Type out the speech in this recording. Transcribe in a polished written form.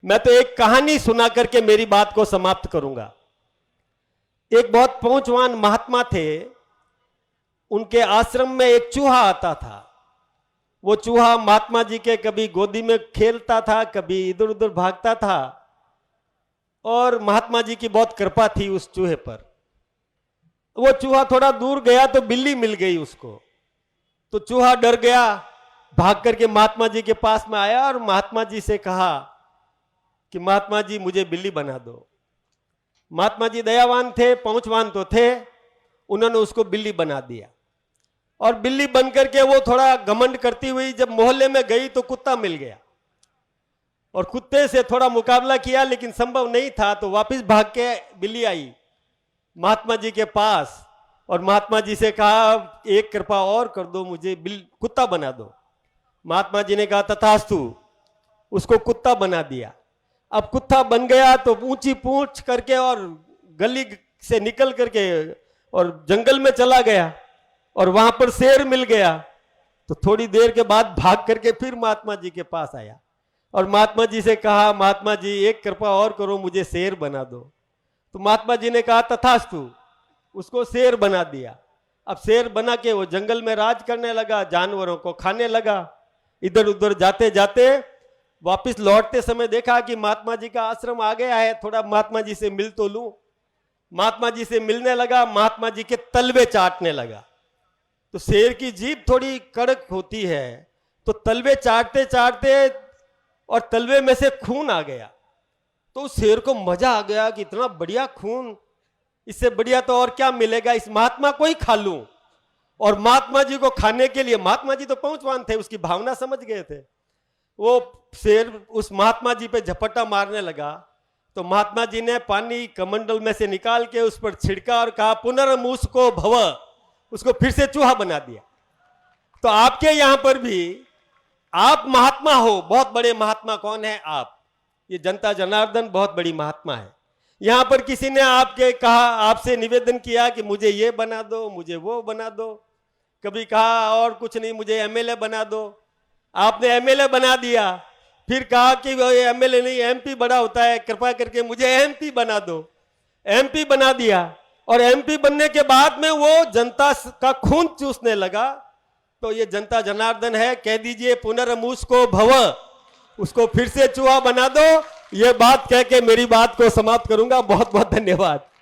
मैं तो एक कहानी सुना करके मेरी बात को समाप्त करूंगा। एक बहुत पहुंचवान महात्मा थे, उनके आश्रम में एक चूहा आता था। वो चूहा महात्मा जी के कभी गोदी में खेलता था, कभी इधर उधर भागता था, और महात्मा जी की बहुत कृपा थी उस चूहे पर। वो चूहा थोड़ा दूर गया तो बिल्ली मिल गई उसको, तो चूहा डर गया, भाग करके महात्मा जी के पास में आया और महात्मा जी से कहा कि महात्मा जी मुझे बिल्ली बना दो। महात्मा जी दयावान थे, पहुंचवान तो थे, उन्होंने उसको बिल्ली बना दिया। और बिल्ली बन करके वो थोड़ा घमंड करती हुई जब मोहल्ले में गई तो कुत्ता मिल गया, और कुत्ते से थोड़ा मुकाबला किया, लेकिन संभव नहीं था, तो वापस भाग के बिल्ली आई महात्मा जी के पास, और महात्मा जी से कहा एक कृपा और कर दो, मुझे कुत्ता बना दो। महात्मा जी ने कहा तथास्तु, उसको कुत्ता बना दिया। अब कुत्ता बन गया तो ऊंची पूंछ करके और गली से निकल करके और जंगल में चला गया, और वहां पर शेर मिल गया। तो थोड़ी देर के बाद भाग करके फिर महात्मा जी के पास आया और महात्मा जी से कहा महात्मा जी एक कृपा और करो, मुझे शेर बना दो। तो महात्मा जी ने कहा तथास्तु, उसको शेर बना दिया। अब शेर बना के वो जंगल में राज करने लगा, जानवरों को खाने लगा। इधर उधर जाते जाते वापस लौटते समय देखा कि महात्मा जी का आश्रम आ गया है, थोड़ा महात्मा जी से मिल तो लूं। महात्मा जी से मिलने लगा, महात्मा जी के तलवे चाटने लगा। तो शेर की जीभ थोड़ी कड़क होती है, तो तलवे चाटते चाटते और तलवे में से खून आ गया। तो उस शेर को मजा आ गया कि इतना बढ़िया खून, इससे बढ़िया तो और क्या मिलेगा, इस महात्मा को ही खा लूं। और महात्मा जी को खाने के लिए, महात्मा जी तो पहुंचवान थे, उसकी भावना समझ गए थे। वो शेर उस महात्मा जी पे झपट्टा मारने लगा, तो महात्मा जी ने पानी कमंडल में से निकाल के उस पर छिड़का और कहा पुनर्मुस्को भव, उसको फिर से चूहा बना दिया। तो आपके यहां पर भी आप महात्मा हो, बहुत बड़े महात्मा कौन है आप, ये जनता जनार्दन बहुत बड़ी महात्मा है। यहां पर किसी ने आपके कहा, आपसे निवेदन किया कि मुझे ये बना दो, मुझे वो बना दो, कभी कहा और कुछ नहीं मुझे एमएलए बना दो, आपने एमएलए बना दिया। फिर कहा कि एमएलए नहीं एमपी बड़ा होता है, कृपा करके मुझे एमपी बना दो, एमपी बना दिया। और एमपी बनने के बाद में वो जनता का खून चूसने लगा। तो ये जनता जनार्दन है, कह दीजिए पुनर्मुस्को भव, उसको फिर से चूहा बना दो। ये बात कह के मेरी बात को समाप्त करूंगा। बहुत बहुत धन्यवाद।